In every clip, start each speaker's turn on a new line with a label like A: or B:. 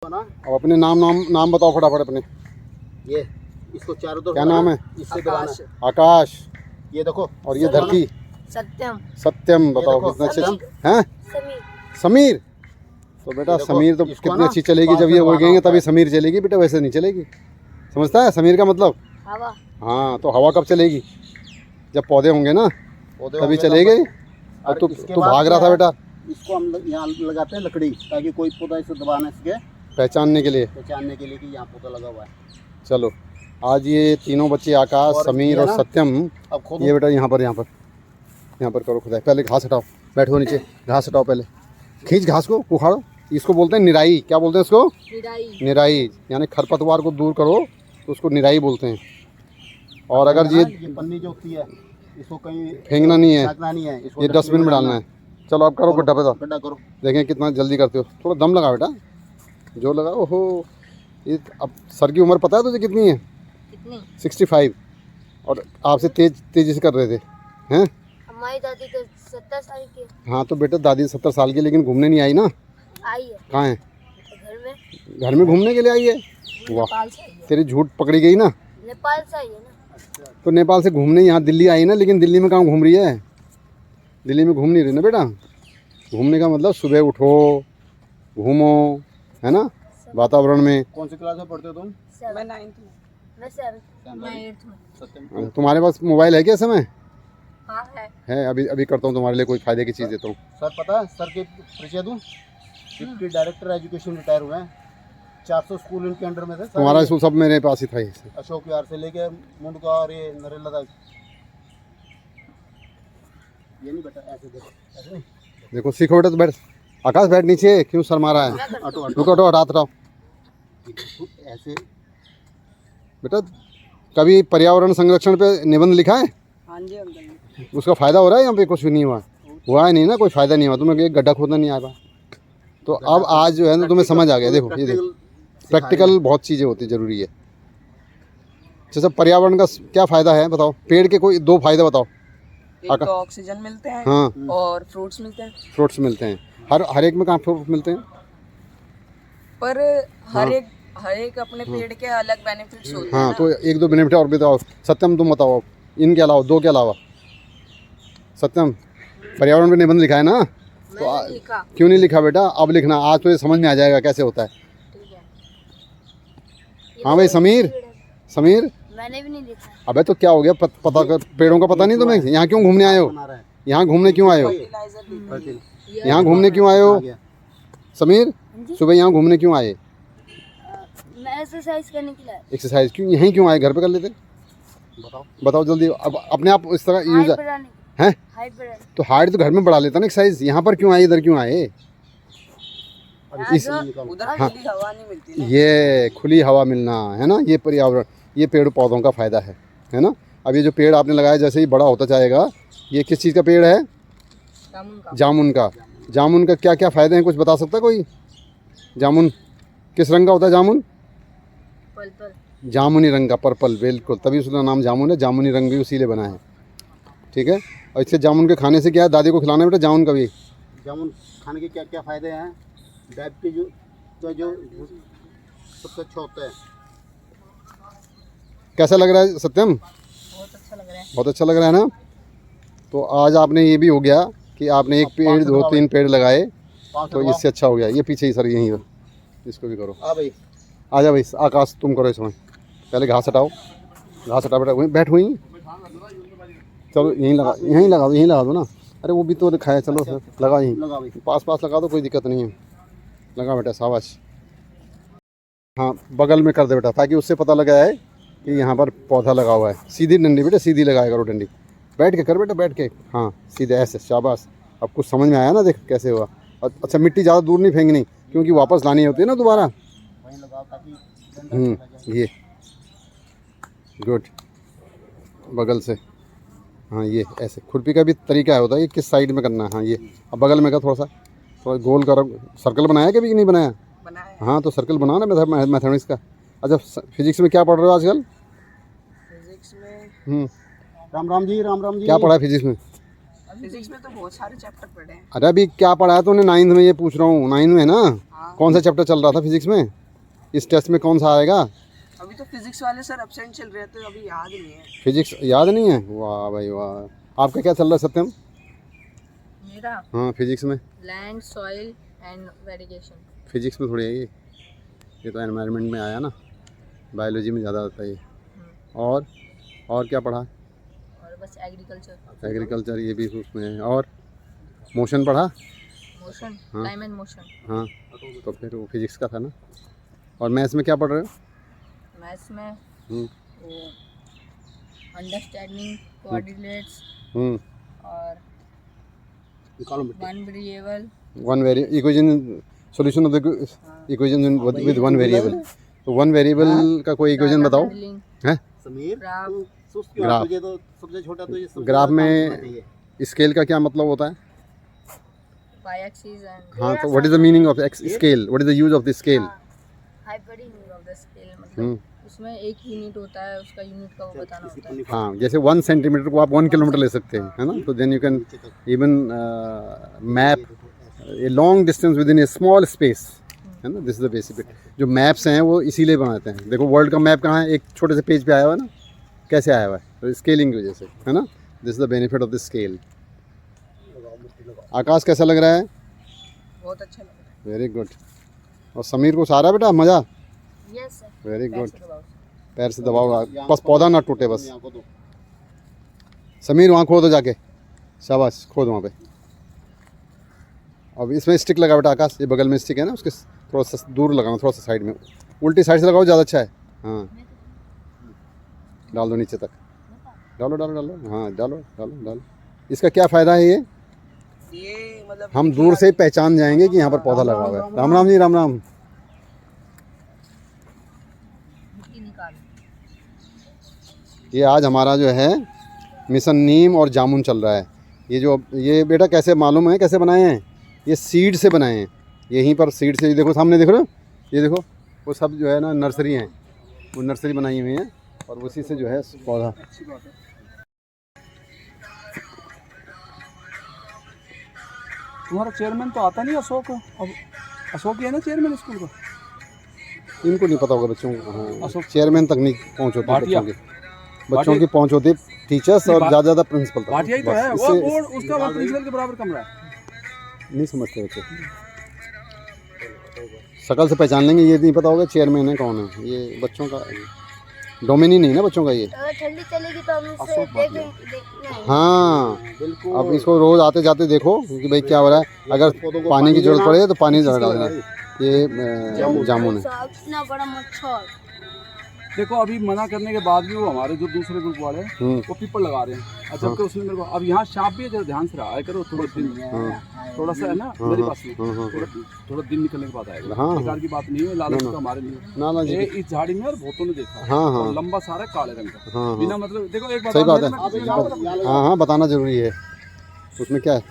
A: ना।
B: अब अपने नाम बताओ फटाफट अपने।
A: ये इसको चारों तरफ
B: क्या नाम है?
A: इससे बनाना है।
B: आकाश।
A: ये देखो।
B: और ये धरती।
C: सत्यम।
B: सत्यम। बताओ
A: देखो,
B: कितना अच्छे
A: सत्यम।
B: हैं।
C: समीर।
B: समीर। तो बेटा समीर तो कितनी अच्छी चलेगी जब ये उगेंगे तभी समीर चलेगी बेटा, वैसे नहीं चलेगी। समझता है समीर का मतलब?
C: हवा।
B: हाँ, तो हवा कब चलेगी? जब पौधे होंगे ना तभी चलेगी। और तू भाग रहा था बेटा।
A: इसको हम यहाँ लगाते हैं लकड़ी, ताकि कोई पौधा इसे दबा न सके,
B: पहचानने के लिए कि
A: यहाँ पौधा लगा हुआ है।
B: चलो आज ये तीनों बच्चे आकाश, समीर और सत्यम,
A: अब
B: ये बेटा यहाँ पर करो खुदाई। पहले घास हटाओ, बैठो नीचे, घास हटाओ पहले, खींच घास को, उखाड़ो। इसको बोलते हैं निराई। क्या बोलते हैं इसको? निराई। यानी खरपतवार को दूर करो तो उसको निराई बोलते हैं। और अगर ये
A: पन्नी जो होती है इसको कहीं
B: फेंकना नहीं है,
A: इसको
B: ये डस्टबिन में डालना है। चलो अब करो गड्ढा पे,
A: गड्ढा करो।
B: देखें कितना जल्दी करते हो। थोड़ा दम लगा बेटा, जो लगा। ओहो, ये अब सर की उम्र पता है तुझे कितनी है?
C: कितनी?
B: 65। और आपसे तेजी से कर रहे थे हैं?
C: हमारी दादी तो 70 साल की।
B: हाँ तो बेटा दादी 70 साल की, लेकिन घूमने नहीं आई ना।
C: आई है।
B: कहाँ है?
C: घर
B: में घूमने के लिए आई है। वाह, तेरी झूठ पकड़ी गई ना।
C: नेपाल से आई है ना।
B: तो नेपाल से घूमने यहाँ दिल्ली आई ना, लेकिन दिल्ली में कहाँ घूम रही है? दिल्ली में घूम नहीं रही ना बेटा। घूमने का मतलब सुबह उठो, घूमो, है ना, वातावरण में।
A: कौन सी क्लास में पढ़ते हो तुम?
C: मैं 9th में। मैं 7th में। मैं 8th में।
B: तुम्हारे पास मोबाइल है क्या समय?
C: हाँ
B: है। अभी करता हूँ तुम्हारे लिए कोई फायदे की चीज़ देता हूँ।
A: सर पता है, सर के परिचय दूँ? डिप्टी डायरेक्टर एजुकेशन रिटायर हुए हैं। 400 स्कूल इनके अंडर में थे।
B: तुम्हारा स्कूल सब मेरे पास ही था।
A: अशोक विहार से लेके मुंडका और ये नरेला तक। ये नहीं बेटा, ऐसे देखो, ऐसे नहीं।
B: देखो सीखो बेटा, तो बैठ। आकाश बैठ नीचे, क्यों सर मारा है? रुको हटाओ।
A: ऐसे
B: बेटा कभी पर्यावरण संरक्षण पे निबंध लिखा है?
C: हाँ जी अंकल।
B: उसका फायदा हो रहा है? यहाँ पे कुछ भी नहीं हुआ है नहीं ना, कोई फायदा नहीं हुआ। तुम्हें एक गड्ढा खोदना नहीं आया। तो अब आज जो है ना तुम्हें समझ आ गया। देखो ये देखो, प्रैक्टिकल बहुत चीज़ें होती जरूरी है। जैसे पर्यावरण का क्या फ़ायदा है बताओ? पेड़ के कोई 2 फायदे बताओ।
C: एक तो ऑक्सीजन मिलते हैं।
B: हाँ।
C: और फ्रूट्स मिलते हैं।
B: हर एक में कहाँ फ्रूट मिलते हैं?
C: पर हर एक अपने पेड़ के अलग बेनिफिट्स होते हैं।
B: हाँ, तो 1-2 बेनिफिट और बताओ। सत्यम तुम बताओ, इनके अलावा 2 के अलावा। सत्यम, पर्यावरण पे निबंध लिखा है ना? तो क्यों नहीं लिखा बेटा? अब लिखना, आज तो ये समझ में आ जाएगा कैसे होता है। हाँ भाई समीर,
C: मैंने भी नहीं लिखा।
B: अबे तो क्या हो गया? पता कर, पेड़ों का पता नहीं तुम्हें? यहाँ क्यों घूमने आए हो? यहाँ घूमने क्यों आए हो? यहाँ घूमने क्यों आए हो समीर? सुबह यहाँ घूमने क्यों आए?
C: मैं एक्सरसाइज करने के लिए।
B: एक्सरसाइज क्यों? यहीं क्यों आए? घर पे कर लेते। बताओ जल्दी। अब अपने आप इस तरह यूज है। तो हाइट तो घर में बढ़ा लेता ना एक्सरसाइज। यहाँ पर क्यों आए? इधर क्यों आए?
C: उधर खुली हवा नहीं मिलती ना।
B: ये खुली हवा मिलना है ना, ये पर्यावरण, ये पेड़ पौधों का फायदा है ना। अब ये जो पेड़ आपने लगाया जैसे ही बड़ा होता जाएगा, ये किस चीज़ का पेड़ है? जामुन का। जामुन का क्या क्या फ़ायदे हैं, कुछ बता सकता कोई? जामुन किस रंग का होता है? जामुन
C: पर्पल।
B: जामुनी रंग का, पर्पल, बिल्कुल, तभी उसका नाम जामुन है। जामुनी रंग भी उसी लिए बना है, ठीक है। और इससे जामुन के खाने से क्या है? दादी को खिलाना बेटा जामुन का भी।
A: जामुन खाने के क्या क्या फ़ायदे हैं? डायबिटीज जो सबसे अच्छा होता है।
B: कैसा लग रहा है सत्यम?
C: बहुत अच्छा लग रहा है।
B: बहुत अच्छा लग रहा है ना। तो आज आपने ये भी हो गया कि आपने 1 पेड़ 2-3 पेड़ लगाए, तो इससे अच्छा हो गया। ये पीछे ही सर, यहीं पर इसको भी करो। आ जा भाई आकाश, तुम करो इसमें। पहले घास हटाओ बेटा, वहीं बैठ हुई। चलो यहीं लगा दो ना। अरे वो भी तो दिखाया। चलो सर लगा, यहीं पास लगा दो, कोई दिक्कत नहीं है। लगा बेटा, शाबाश। हाँ बगल में कर दे बेटा, ताकि उससे पता लगा है कि यहाँ पर पौधा लगा हुआ है। सीधी डंडी बेटा, सीधी लगाया करो डंडी। बैठ के कर बेटा, बैठ के। हाँ सीधे ऐसे, शाबाश। अब कुछ समझ में आया ना? देख कैसे हुआ। अच्छा मिट्टी ज़्यादा दूर नहीं फेंकनी, क्योंकि वापस लानी होती है ना दोबारा। ये गुड, बगल से। हाँ ये ऐसे, खुरपी का भी तरीका है होता है, ये किस साइड में करना है। हाँ ये अब बगल में का थोड़ा गोल करो। सर्कल बनाया कभी कि नहीं बनाया? हाँ तो सर्कल बनाओ ना मैथमेटिक्स का। अच्छा फिजिक्स में क्या पढ़ रहे हो आजकल?
C: फिजिक्स में
A: राम जी।
B: क्या पढ़ा है फिजिक्स में?
C: फिजिक्स में तो बहुत सारे चैप्टर पढ़े हैं।
B: अरे अभी क्या पढ़ा है तूने 9th में? ये पूछ रहा हूँ, 9th में है ना?
C: हाँ।
B: कौन सा चैप्टर चल रहा था फिजिक्स में? इस टेस्ट में कौन सा आएगा?
C: अभी तो फिजिक्स वाले सर एब्सेंट चल रहे थे, अभी याद नहीं है।
B: फिजिक्स याद नहीं है? वाह भाई वाह। आपका क्या चल रहा है सत्यम?
C: मेरा
B: हाँ फिजिक्स में?
C: Land soil and irrigation.
B: Physics में थोड़ी है ये तो एनवायरनमेंट में आया ना, बायोलॉजी में ज़्यादा आता है ये। और क्या पढ़ा?
C: और बस एग्रीकल्चर।
B: एग्रीकल्चर ये भी उसमें है। और मोशन पढ़ा?
C: मोशन,
B: हाँ।
C: Time and motion.
B: हाँ तो फिर वो फिजिक्स का था ना। और मैथ्स में क्या पढ़ रहे हो?
C: मैथ्स में
B: हम्म,
C: वो अंडरस्टैंडिंग कोऑर्डिनेट्स
B: हम्म।
C: और
A: निकालो मिट्टी।
C: One variable.
B: One very equation, solution of the equation with one variable. तो वन वेरिएबल का कोई इक्वेशन बताओ। हैं?
A: समीर
C: ग्राफ।
A: तू सुस्त क्यों है?
B: ग्राफ।
A: तुझे तो सबसे छोटा तो ये सबसे
B: ग्राफ
A: ज़्यादा
B: में-
A: काम करना चाहिए।
B: स्केल का क्या मतलब होता है?
C: y axis and
B: हाँ तो what is the meaning of scale? What is the use of the scale?
C: Hyperbolic of the scale,
B: hmm.
C: मतलब उसमें एक यूनिट होता है, उसका यूनिट का वो बताना होता है।
B: हाँ जैसे 1 सेंटीमीटर को आप 1 किलोमीटर ले सकते हैं, है ना? तो then you can even map a long distance within a small space, है ना? This is the basic. जो मैप्स हैं वो इसीलिए बनाते हैं। देखो वर्ल्ड का मैप कहाँ है? एक छोटे से पेज पे आया हुआ है ना, कैसे आया हुआ है? तो स्केलिंग की वजह से, है ना? This is the benefit of the scale. Akash कैसा लग रहा है?
C: बहुत अच्छा लग रहा
B: वेरी गुड। और समीर को सारा बेटा मज़ा?
C: है। Yes sir.
B: Very good. पैर से दबाओ बस, पौधा ना टूटे बस।
A: यहाँ को दो।
B: समीर वहाँ खोदो जाके, शाबाश खोद वहाँ पे। अब इसमें स्टिक लगा बेटा आकाश, ये बगल में स्टिक है ना, उसके थोड़ा सा दूर लगाना, थोड़ा सा साइड में, उल्टी साइड से लगाओ, ज़्यादा अच्छा है। हाँ डाल दो नीचे तक, डालो डालो डालो, हाँ डालो डालो डालो। इसका क्या फ़ायदा है
C: ये मतलब
B: हम दूर से ही पहचान जाएंगे कि यहाँ पर पौधा लगा हुआ है। राम राम जी, राम राम।
C: मिट्टी निकाल।
B: ये आज हमारा जो है मिशन नीम और जामुन चल रहा है। ये बेटा कैसे मालूम है कैसे बनाए हैं? ये सीड से बनाए हैं, यहीं पर सीड से। ये देखो सामने देख रहे हो, ये देखो वो सब जो है ना नर्सरी हैं, वो नर्सरी बनाई हुई हैं और उसी से जो है पौधा।
D: तुम्हारा चेयरमैन तो आता नहीं अशोक, अब अशोक ही है ना चेयरमैन स्कूल का?
B: इनको नहीं पता होगा बच्चों को। हाँ
D: अशोक
B: चेयरमैन तक नहीं पहुँच होती
D: भाटिया।
B: बच्चों की पहुँच होती टीचर्स और ज़्यादा प्रिंसिपल तक।
D: भाटिया ही तो
B: बस,
D: है वो,
B: इससे
D: उसका वो प्रिंसिपल के बराबर कमरा है।
B: नहीं समझते बच्चे, शक्ल से पहचान लेंगे, ये नहीं पता होगा चेयरमैन है कौन है। ये बच्चों का डोमेन ही नहीं ना बच्चों का ये।
E: अगर ठंडी चलेगी तो हम इसे
D: अशोक भाटिया।
E: देखने
B: हाँ
A: बिल्कुल।
B: अब इसको रोज आते जाते देखो कि भाई क्या हो रहा है। अगर पानी की जरूरत पड़े तो पानी ज़रा डाल देना। ये जामुन है।
E: इतना बड़ा मच्छर।
D: देखो अभी मना करने के बाद भी वो हमारे जो दूसरे ग्रुप वाले हैं वो पीपल लगा रहे हैं। अच्छा जबकि उसने मेरे को अब यहाँ सांप भी है, जरा ध्यान से रहा करो थोड़ा दिन, थोड़ा सा है ना मेरे पास में, थोड़ा दिन निकलने के बाद आएगा।
B: हाँ।
D: बेकार की बात नहीं है, लालच तो हमारे लिए
B: ना ना जी,
D: ये इस झाड़ी में और भूतों ने देखा।
B: हाँ हाँ
D: और लंबा सारा काले रंग का,
B: हाँ हाँ
D: बिना मतलब देखो एक
B: सही बात है।
D: है।
B: हाँ हाँ बताना जरूरी है, उसमें क्या है,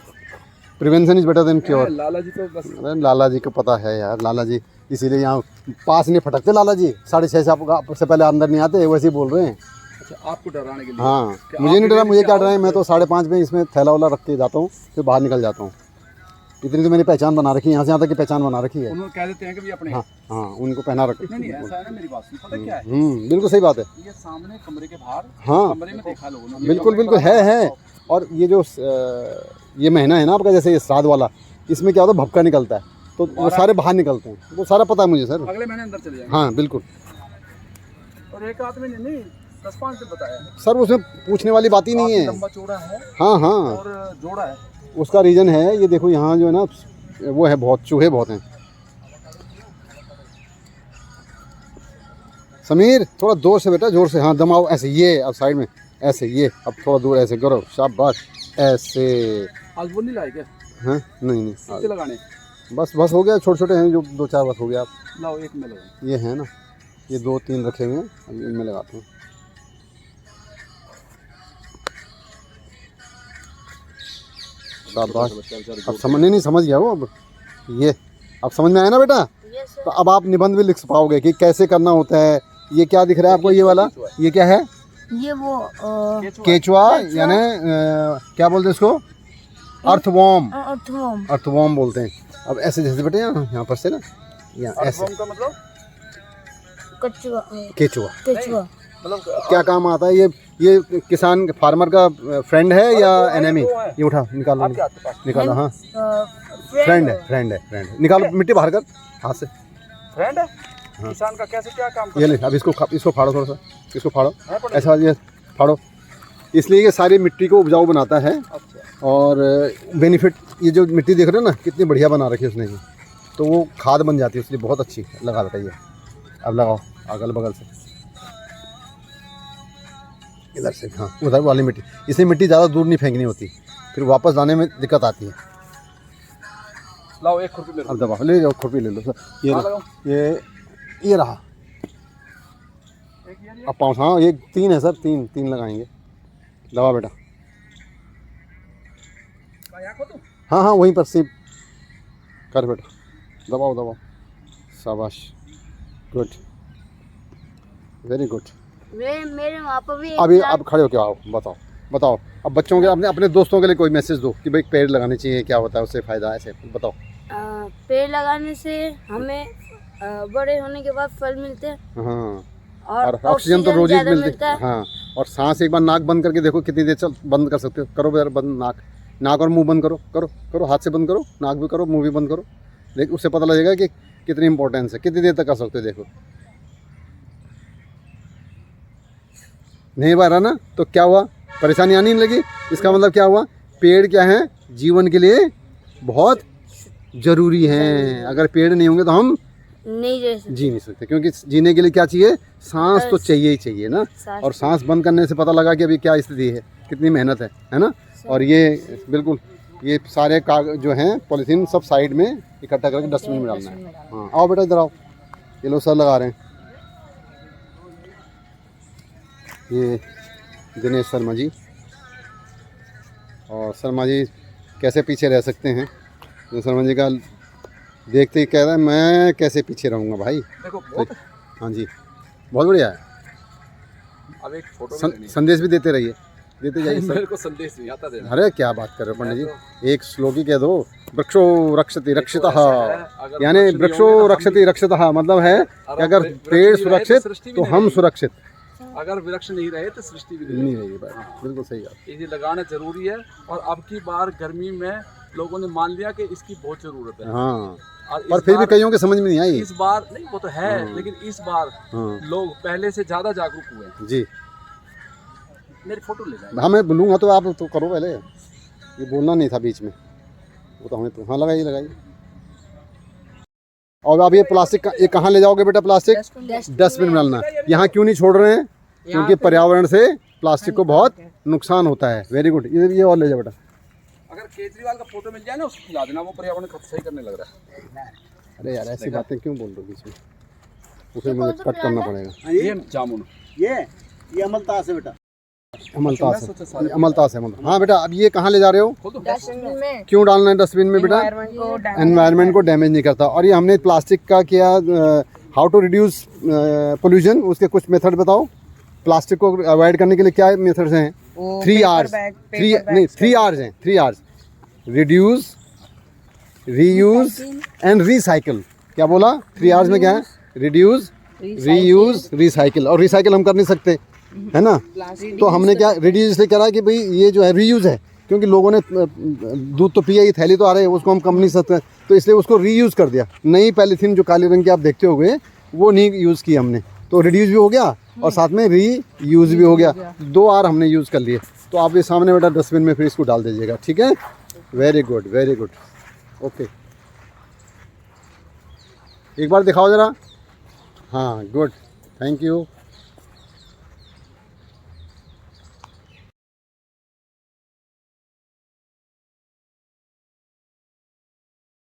B: prevention is better than cure.
D: Lala ji तो बस
B: अरे लाला जी को पता है यार, लाला जी इसीलिए यहाँ पास नहीं फटकते। लाला जी 6:30 से पहले अंदर नहीं आते, वैसे ही बोल रहे हैं।
D: अच्छा आपको डराने के लिए।
B: हाँ
D: क्या
B: मुझे नहीं
D: आपके
B: डरा,
D: लिए
B: मुझे क्या
D: क्या
B: डरा है, मैं तो 5:30 में इसमें थैला वाला रख के जाता हूँ, फिर बाहर निकल जाता हूँ। इतनी तो मैंने पहचान बना रखी है, यहाँ से यहाँ तक की पहचान बना रखी है।
D: उन्होंने कह देते हैं कि भी अपने
B: हाँ हाँ उनको पहना रख।
D: नहीं नहीं ऐसा है ना, मेरी बात सुन, पता क्या है,
B: बिल्कुल सही बात है।
D: ये सामने कमरे के बाहर
B: हाँ
D: कमरे में देखा लोगों ने।
B: बिल्कुल बिल्कुल है। और ये जो ये महीना है ना आपका, जैसे ये श्राद्ध वाला, इसमें क्या होता है भपका निकलता है, तो वो सारे बाहर निकलते हैं, वो सारा पता है मुझे सर।
D: अगले महीने अंदर चले जाएंगे।
B: हाँ बिल्कुल
D: और एक आदमी ने नहीं 10-5 दिन बताया
B: सर, उसमें पूछने वाली बात ही नहीं
D: काफी
B: है।
D: लंबा चौड़ा है
B: हाँ हाँ
D: और जोड़ा है।
B: उसका रीज़न है, ये देखो यहाँ जो है ना वो है, बहुत चूहे बहुत हैं। समीर थोड़ा जोर से बेटा, जोर से, हाँ दमाओ ऐसे, ये अब साइड में ऐसे, ये अब थोड़ा दूर ऐसे करो, शाबाश ऐसे।
D: आज वो नहीं लाए क्या
B: हाँ नहीं
D: कितने लगाने?
B: बस हो गया, छोटे छोटे हैं जो 2-4 बस हो गया। आप
D: लाओ एक में लगाओ।
B: ये है ना, ये 2-3 रखे हुए हैं, अभी इनमें लगाते हैं। शाबाश, अब नहीं समझ गया वो। अब ये अब समझ में आया ना बेटा, तो अब आप निबंध भी लिख पाओगे कि कैसे करना होता है। ये क्या दिख रहा है आपको, ये वाला, ये क्या है?
E: ये वो
B: केचुआ, यानी क्या बोलते हैं इसको? अर्थवॉर्म,
E: अर्थवॉर्म
B: अर्थवॉर्म बोलते हैं। अब ऐसे जैसे बेटे यहाँ पर से ना, यहाँ ऐसे
D: अर्थवॉर्म का मतलब
E: कचुआ
B: केचुआ
E: केचुआ
D: मतलब
B: क्या काम आता है? ये किसान फार्मर का फ्रेंड है या एनिमी? ये उठा निकालो,
D: आपके हाथ के पास
B: निकालो। हाँ
E: फ्रेंड
B: फ्रेंड है निकालो, मिट्टी बाहर कर हाथ से।
D: फ्रेंड है किसान का, कैसे क्या काम
B: ये
D: करता
B: ले, अब इसको फाड़ो, थोड़ा सा इसको फाड़ो,
D: है?
B: ऐसा ये फाड़ो। इसलिए ये सारी मिट्टी को उपजाऊ बनाता है
D: अच्छा
B: और बेनिफिट, ये जो मिट्टी देख रहे हो ना कितनी बढ़िया बना रखी है उसने, ये तो वो खाद बन जाती है, इसलिए बहुत अच्छी लगा देता है ये। अब लगाओ अगल बगल से, इधर से, हाँ उधर वाली मिट्टी। इसमें मिट्टी ज़्यादा दूर नहीं फेंकनी होती, फिर वापस लाने में दिक्कत आती है।
D: लाओ एक खुरपी मेरे
B: अब दबा ले जाओ, खुरपी ले लो सर। ये
D: हाँ,
B: लो,
D: लगाओ।
B: ये रहा। अब पाँच, हाँ ये 3 है सर, 3 लगाएंगे। दबा बेटा, हाँ हाँ वहीं पर सिर्फ कर बेटा, दबाओ दबाओ, शाबाश, गुड, वेरी गुड।
E: मेरे वहाँ पर भी
B: अभी आप खड़े हो, क्या आओ बताओ। अब बच्चों के, अपने दोस्तों के लिए कोई मैसेज दो कि भाई पेड़ लगाने चाहिए, क्या होता है उससे फ़ायदा, ऐसे बताओ।
E: पेड़ लगाने से हमें बड़े होने के बाद फल मिलते हैं
B: हाँ,
E: और
B: ऑक्सीजन तो रोज ही
E: ज़्यादा
B: मिलती है। हाँ, और सांस एक बार नाक बंद करके देखो कितनी देर चल बंद कर सकते हो। करो यार बंद, नाक और मुंह बंद करो, करो हाथ से बंद करो, नाक भी करो, मुंह भी बंद करो। देख उससे पता लगेगा कि कितनी इंपॉर्टेंस है, कितनी देर तक कर सकते हो। देखो नहीं बार ना, तो क्या हुआ, परेशानी आने नहीं लगी। इसका मतलब क्या हुआ, पेड़ क्या है, जीवन के लिए बहुत ज़रूरी हैं। अगर पेड़ नहीं होंगे तो हम
E: नहीं
B: जी नहीं सकते, क्योंकि जीने के लिए क्या चाहिए, सांस तो चाहिए ही चाहिए ना। और सांस बंद करने से पता लगा कि अभी क्या स्थिति है, कितनी मेहनत है ना। और ये बिल्कुल, ये सारे कागज जो हैं पॉलीथीन सब साइड में इकट्ठा करके डस्टबिन में डालना है। हाँ आओ बेटा इधर आओ, ये लोग सर लगा रहे हैं। ये दिनेश शर्मा जी, और शर्मा जी कैसे पीछे रह सकते हैं। तो शर्मा जी का देखते ही कह रहा है मैं कैसे पीछे रहूँगा भाई।
D: देखो बहुत
B: हाँ जी, बहुत बढ़िया है।
D: अब एक फोटो
B: संदेश भी देते रहिए, देते जाइए
D: मेरे
B: सर।
D: को संदेश नहीं आता देना।
B: अरे क्या बात कर रहे हो पंडित जी, एक श्लोक ही कह दो, वृक्षो रक्षति रक्षितः, यानी वृक्षो रक्षति रक्षितः मतलब है कि अगर पेड़ सुरक्षित तो हम सुरक्षित।
D: अगर वृक्ष नहीं रहे तो सृष्टि भी
B: नहीं रहेगी भाई, बिल्कुल सही बात।
D: इसे लगाना जरूरी है। और अब की बार गर्मी में लोगों ने मान लिया कि इसकी बहुत जरूरत है।
B: हाँ,
D: और
B: पर फिर भी कईयों के समझ में नहीं आई।
D: इस बार नहीं, वो तो है, लेकिन इस बार
B: हाँ
D: लोग पहले से ज्यादा जागरूक हुए हैं।
B: जी,
D: मेरी फोटो ले जाए।
B: हाँ मैं बोलूँगा तो आप तो करो पहले, ये बोलना नहीं था बीच में, वो तो हमें तो। हाँ लगाइए। और अब ये प्लास्टिक का, ये कहाँ ले जाओगे बेटा प्लास्टिक? डस्टबिन में डालना। यहाँ क्यों नहीं छोड़ रहे हैं? क्योंकि पर्यावरण से प्लास्टिक को बहुत नुकसान होता है। वेरी गुड, ये और ले जाओ बेटा।
D: अगर केजरीवाल का फोटो मिल जाए ना, उसको खिला देना, वो पर्यावरण को सही करने लग रहा है।
B: अरे यार ऐसी बातें क्यों बोल रहे हो बीच में, उसे मुझे कट करना पड़ेगा।
D: ये जामुन,
A: ये अमलतास है बेटा,
B: अमलतास है, अमलतास है। हाँ बेटा, अब ये कहाँ ले जा रहे हो?
D: खोल दो।
C: डस्टबिन में,
B: क्यों डालना है डस्टबिन में बेटा? एनवायरनमेंट को डैमेज नहीं करता। और ये हमने प्लास्टिक का किया, हाउ टू रिड्यूस पोल्यूशन, उसके कुछ मेथड बताओ। प्लास्टिक को अवॉइड करने के लिए क्या मेथड्स हैं? 3 R's, 3 R's हैं, 3 R's, reduce, reuse and recycle. क्या बोला? 3 R's में क्या है? Reduce, reuse, recycle. और रिसाइकिल हम कर नहीं सकते, है ना। तो हमने क्या रिड्यूस इसलिए करा कि भाई ये जो है रीयूज है, क्योंकि लोगों ने दूध तो पिया, ये थैली तो आ रही है, उसको हम कम नहीं सकते, तो इसलिए उसको रीयूज़ कर दिया। नई पॉलीथीन जो काले रंग की आप देखते होंगे वो नहीं यूज़ की हमने, तो रिड्यूस भी हो गया और साथ में री यूज़ भी हो गया। 2 R हमने यूज़ कर लिए। तो आप ये सामने बेटा डस्टबिन में फिर इसको डाल दीजिएगा, ठीक है। Very good, very good, okay. एक बार दिखाओ ज़रा। हाँ गुड, थैंक यू।